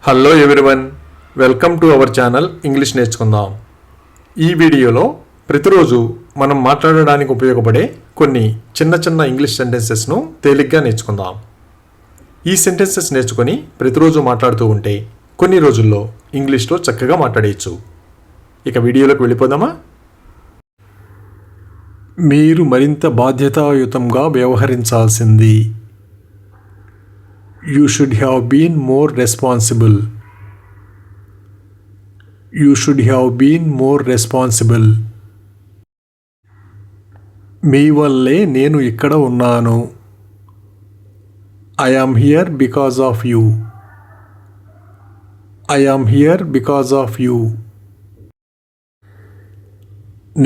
Hello everyone, welcome to our channel English నేర్చుకుందాం. ఈ వీడియోలో ప్రతిరోజు మనం మాట్లాడడానికి ఉపయోగపడే కొన్ని చిన్న చిన్న ఇంగ్లీష్ సెంటెన్సెస్ను తేలిగ్గా నేర్చుకుందాం. ఈ సెంటెన్సెస్ నేర్చుకొని ప్రతిరోజు మాట్లాడుతూ ఉంటే కొన్ని రోజుల్లో ఇంగ్లీష్లో చక్కగా మాట్లాడేయచ్చు. ఇక వీడియోలోకి వెళ్ళిపోదామా? మీరు మరింత బాధ్యతాయుతంగా వ్యవహరించాల్సింది. You should have been more responsible. You should have been more responsible. మీ వల్లే నేను ఇక్కడ ఉన్నాను. I am here because of you. I am here because of you.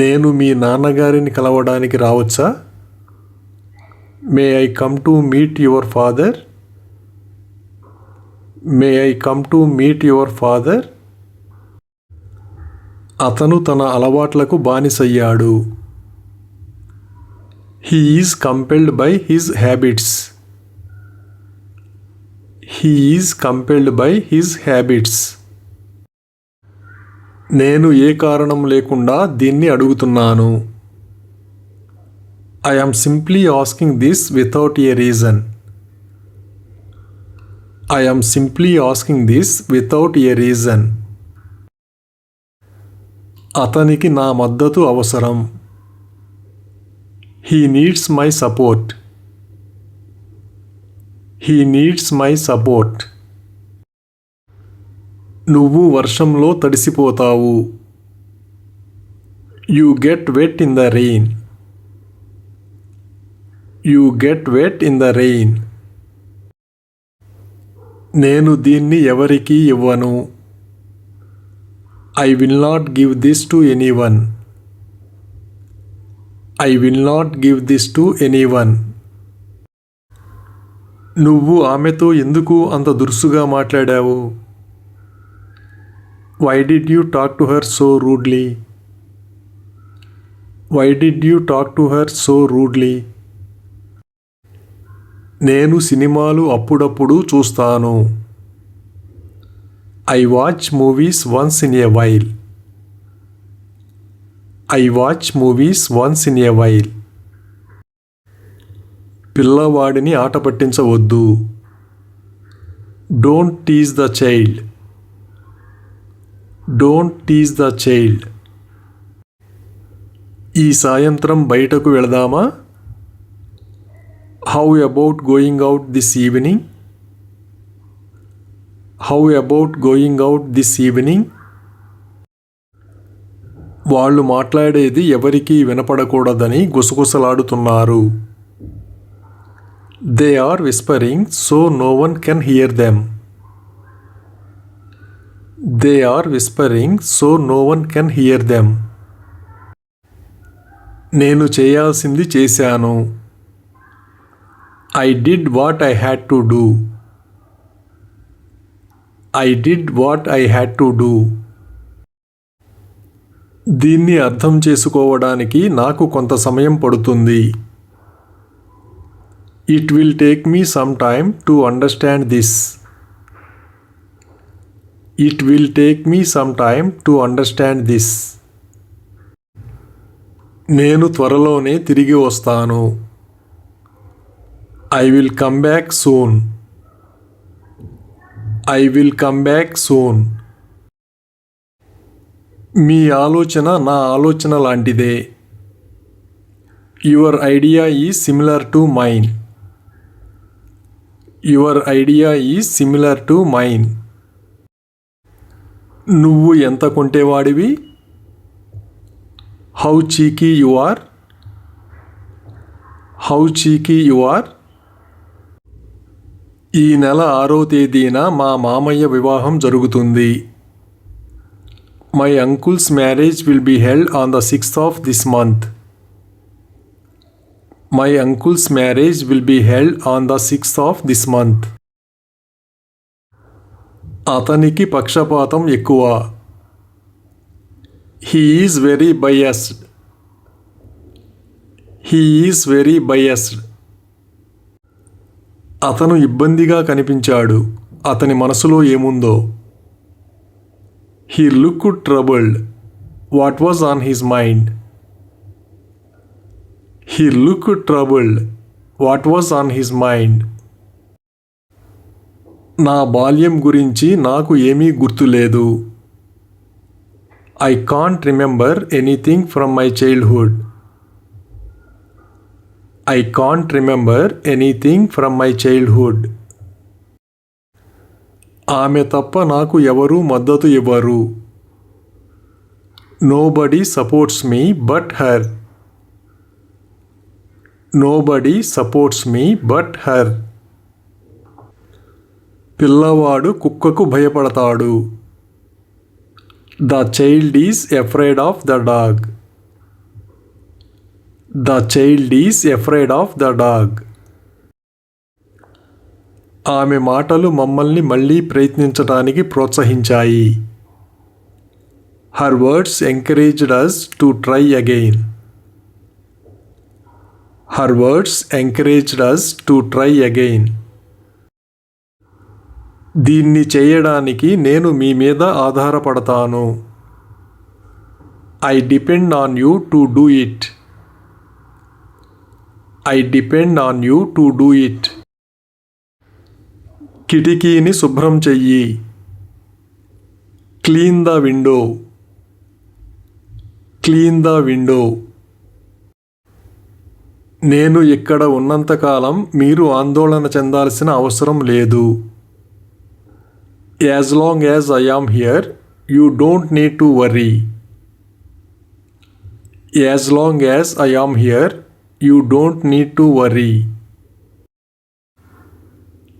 నేను మీ నాన్నగారిని కలవడానికి రావచ్చా? May I come to meet your father? May I come to meet your father? అతను తన అలవాట్లకు బానిసయ్యాడు. He is compelled by his habits. He is compelled by his habits. నేను ఏ కారణం లేకుండా దీన్ని అడుగుతున్నాను. I am simply asking this without a reason. I am simply asking this without a reason. అతనికి నా మద్దతు అవసరం. He needs my support. He needs my support. నువ్వు వర్షంలో తడిసిపోతావు. You get wet in the rain. You get wet in the rain. నేను దీన్ని ఎవరికీ ఇవ్వను. I will not give this to anyone. I will not give this to anyone. నువ్వు ఆమెతో ఎందుకు అంత దురుసుగా మాట్లాడావు? Why did you talk to her so rudely? Why did you talk to her so rudely? నేను సినిమాలు అప్పుడప్పుడు చూస్తాను. I watch movies once in a while. I watch movies once in a while. పిల్లవాడిని ఆట పట్టించవద్దు. Don't tease the child. Don't tease the child. ఈ సాయంత్రం బయటకు వెళదామా? How about going out this evening? How about going out this evening? వాళ్ళు మాట్లాడేది ఎవరికీ వినపడకూడదని గుసగుసలాడుతున్నారు. They are whispering so no one can hear them. They are whispering so no one can hear them. నేను చేయాల్సింది చేశాను. I did what I had to do. I did what I had to do. దీన్ని అర్థం చేసుకోవడానికి నాకు కొంత సమయం పడుతుంది. It will take me some time to understand this. It will take me some time to understand this. నేను త్వరలోనే తిరిగి వస్తాను. I will come back soon. I will come back soon. మీ ఆలోచన నా ఆలోచన లాంటిదే. Your idea is similar to mine. Your idea is similar to mine. నువ్వు ఎంత కొంటేవాడివి? How cheeky you are. How cheeky you are. ఈ నెల 6వ తేదీన మా మామయ్య వివాహం జరుగుతుంది. My uncle's marriage will be held on the 6th of this month. My uncle's marriage will be held on the 6th of this month. అతనికి పక్షపాతం ఎక్కువ. He is very biased. He is very biased. అతను ఇబ్బందిగా కనిపించాడు. అతని మనసులో ఏముందో. He looked troubled. What was on his mind? He looked troubled. What was on his mind? నా బాల్యం గురించి నాకు ఏమీ గుర్తులేదు. I can't remember anything from my childhood. I can't remember anything from my childhood. ఆమె తప్ప నాకు ఎవరూ మద్దతు ఇవ్వరు. Nobody supports me but her. Nobody supports me but her. పిల్లవాడు కుక్కకు భయపడతాడు. The child is afraid of the dog. The child is afraid of the dog. ఆమె మాటలు మమ్మల్ని మళ్ళీ ప్రయత్నించడానికి ప్రోత్సహించాయి. Her words encouraged us to try again. Her words encouraged us to try again. దీన్ని చేయడానికి నేను మీ మీద ఆధారపడతాను. I depend on you to do it. I depend on you to do it. కిటికీని శుభ్రం చెయ్యి. Clean the window. Clean the window. నేను ఇక్కడ ఉన్నంతకాలం మీరు ఆందోళన చెందాల్సిన అవసరం లేదు. As long as I am here, you don't need to worry. As long as I am here, you don't need to worry.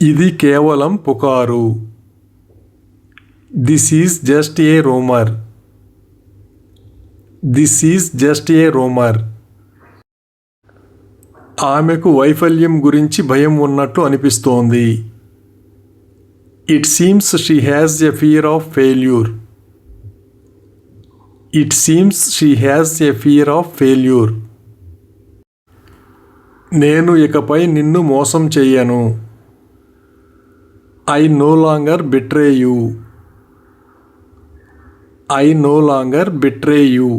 ఇది కేవలం పుకారు. This is just a rumor. This is just a rumor. ఆమెకు వైఫల్యం గురించి భయం ఉన్నట్టు అనిపిస్తోంది. It seems she has a fear of failure. It seems she has a fear of failure. నేను ఇకపై నిన్ను మోసం చెయ్యను. I no longer betray you. I no longer betray you.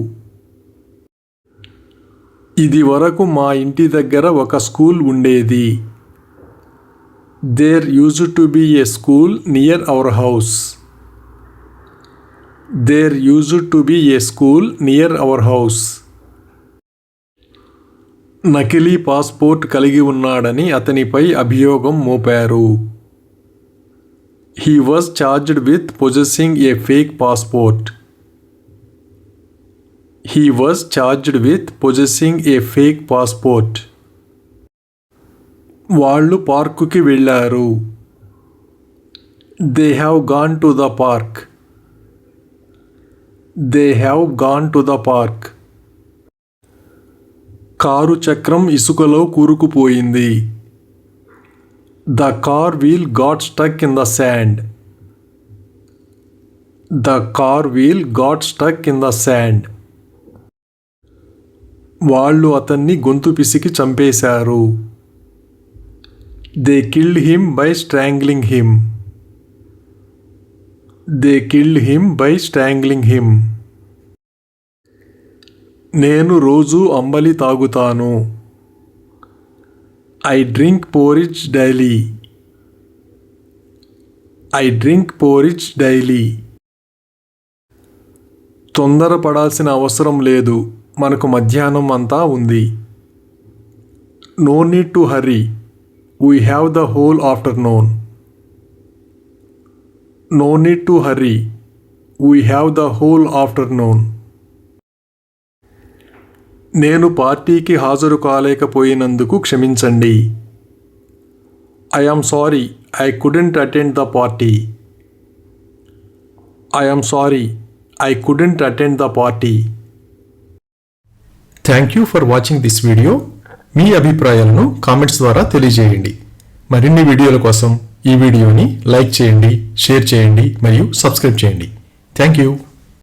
ఇది వరకు మా ఇంటి దగ్గర ఒక స్కూల్ ఉండేది. There used to be a school near our house. There used to be a school near our house. నకిలీ పాస్పోర్ట్ కలిగి ఉన్నాడని అతనిపై అభియోగం మోపారు. He was charged with possessing a fake passport. He was charged with possessing a fake passport. వాళ్ళు పార్కుకి వెళ్ళారు. They have gone to the park. They have gone to the park. Car చక్రం ఇసుకలో కూరుకుపోయింది. The car wheel got stuck in the sand. The car wheel got stuck in the sand. వాళ్ళు అతన్ని గొంతు పిసికి చంపేశారు. They killed him by strangling him. They killed him by strangling him. నేను రోజు అంబలి తాగుతాను. I drink porridge daily. I drink porridge daily. తొందరపడాల్సిన అవసరం లేదు. మనకు మధ్యాహ్నం అంతా ఉంది. No need to hurry. We have the whole afternoon. No need to hurry. We have the whole afternoon. నేను పార్టీకి హాజరు కాలేకపోయినందుకు క్షమించండి. I am sorry I couldn't attend the party. I am sorry I couldn't attend the party. Thank you for watching this video. మీ అభిప్రాయాలను comments ద్వారా తెలియజేయండి. మరిన్ని వీడియోల కోసం ఈ వీడియోని లైక్ చేయండి, షేర్ చేయండి మరియు సబ్స్క్రైబ్ చేయండి. Thank you.